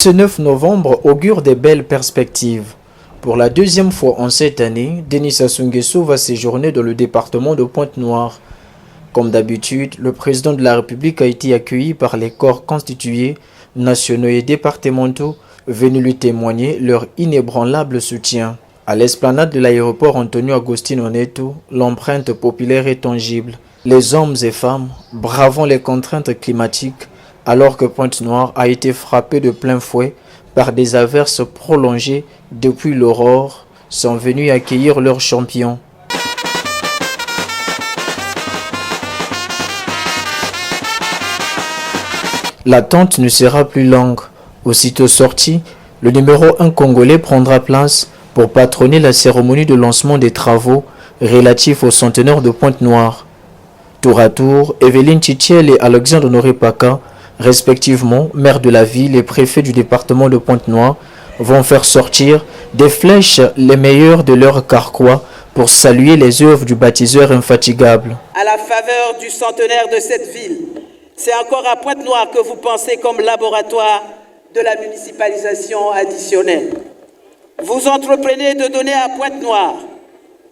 Ce 9 novembre augure des belles perspectives. Pour la deuxième fois en cette année, Denis Sassou Nguesso va séjourner dans le département de Pointe-Noire. Comme d'habitude, le président de la République a été accueilli par les corps constitués, nationaux et départementaux, venus lui témoigner leur inébranlable soutien. À l'esplanade de l'aéroport Antonio Agostinho Neto, l'empreinte populaire est tangible. Les hommes et femmes, bravant les contraintes climatiques, alors que Pointe-Noire a été frappée de plein fouet par des averses prolongées depuis l'aurore, sont venus accueillir leur champion. L'attente ne sera plus longue. Aussitôt sorti, le numéro 1 congolais prendra place pour patronner la cérémonie de lancement des travaux relatifs au centenaire de Pointe-Noire. Tour à tour, Evelyne Tchitchel et Alexandre Honoré Paka, respectivement maire de la ville et préfet du département de Pointe-Noire, vont faire sortir des flèches les meilleures de leur carquois pour saluer les œuvres du bâtisseur infatigable. À la faveur du centenaire de cette ville, c'est encore à Pointe-Noire que vous pensez comme laboratoire de la municipalisation additionnelle. Vous entreprenez de donner à Pointe-Noire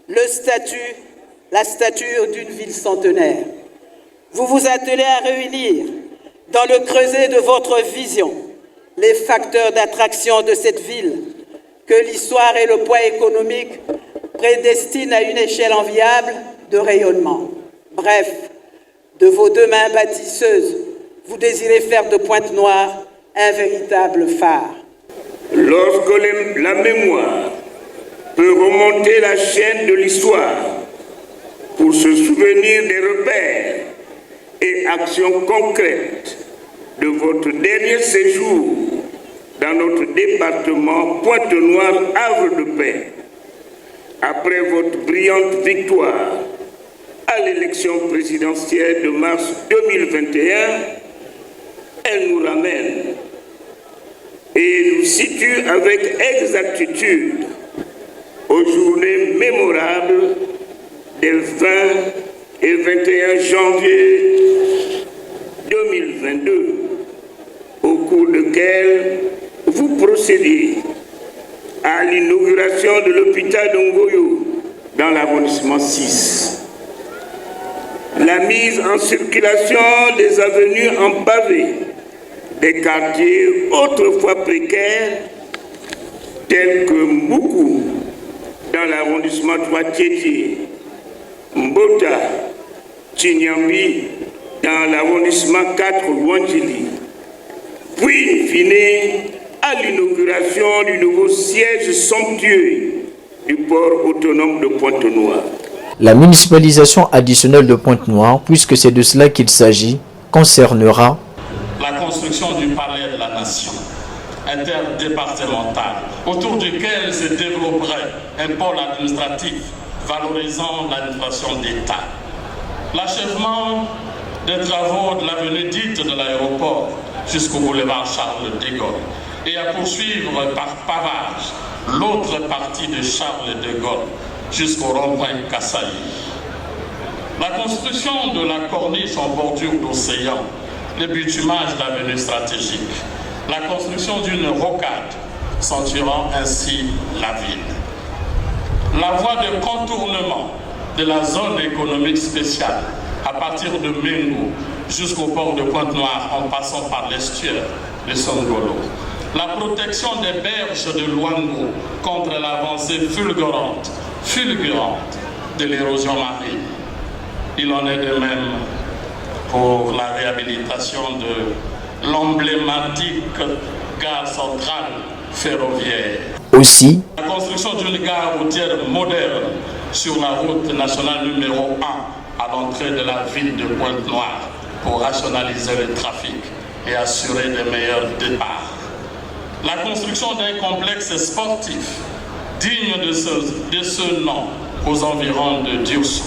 la stature d'une ville centenaire. Vous vous attelez à réunir dans le creuset de votre vision les facteurs d'attraction de cette ville que l'histoire et le poids économique prédestinent à une échelle enviable de rayonnement. Bref, de vos deux mains bâtisseuses, vous désirez faire de Pointe-Noire un véritable phare. Lorsque la mémoire peut remonter la chaîne de l'histoire pour se souvenir des repères et actions concrètes de votre dernier séjour dans notre département Pointe-Noire, havre de paix, après votre brillante victoire à l'élection présidentielle de mars 2021, elle nous ramène et nous situe avec exactitude aux journées mémorables des 20 et 21 janvier 2022, au cours desquels vous procédez à l'inauguration de l'hôpital d'Ongoyo dans l'arrondissement 6. La mise en circulation des avenues en pavé des quartiers autrefois précaires tels que Mboukou dans l'arrondissement 3 Tiétié, Mbota, Chinyambi dans l'arrondissement 4 Luandjili, puis in fine à l'inauguration du nouveau siège somptueux du port autonome de Pointe-Noire. La municipalisation additionnelle de Pointe-Noire, puisque c'est de cela qu'il s'agit, concernera la construction du palais de la nation interdépartemental, autour duquel se développerait un pôle administratif valorisant l'administration d'État. L'achèvement des travaux de l'avenue dite de l'aéroport jusqu'au boulevard Charles de Gaulle et à poursuivre par pavage l'autre partie de Charles de Gaulle jusqu'au rond-point Kassaï. La construction de la corniche en bordure d'océan, le bitumage de l'avenue stratégique, la construction d'une rocade ceinturant ainsi la ville. La voie de contournement de la zone économique spéciale à partir de Mengo jusqu'au port de Pointe-Noire en passant par l'estuaire de Songolo. La protection des berges de Luango contre l'avancée fulgurante de l'érosion marine. Il en est de même pour la réhabilitation de l'emblématique gare centrale ferroviaire. aussi La construction d'une gare routière moderne sur la route nationale numéro 1 à l'entrée de la ville de Pointe-Noire pour rationaliser le trafic et assurer de meilleurs départs. La construction d'un complexe sportif digne de ce nom aux environs de Diosso.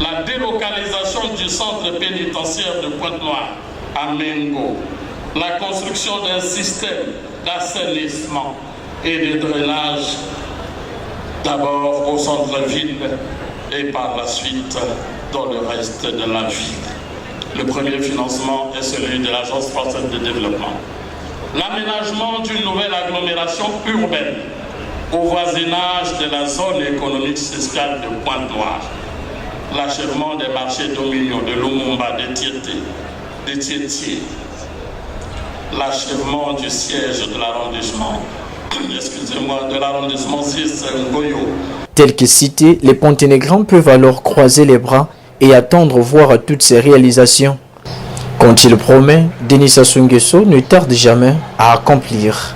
La délocalisation du centre pénitentiaire de Pointe-Noire à Mengo. La construction d'un système d'assainissement et de drainage d'abord au centre-ville et par la suite dans le reste de la ville. Le premier financement est celui de l'Agence française de développement. l'aménagement d'une nouvelle agglomération urbaine au voisinage de la zone économique spéciale de Pointe-Noire, l'achèvement des marchés dominiaux de Lumumba, de Tieté, l'achèvement du siège de l'arrondissement, de l'arrondissement 6 Ngoyo. Tel que cité, les Ponténégrins peuvent alors croiser les bras et attendre voir toutes ces réalisations. Quand il promet, Denis Sassou Nguesso ne tarde jamais à accomplir.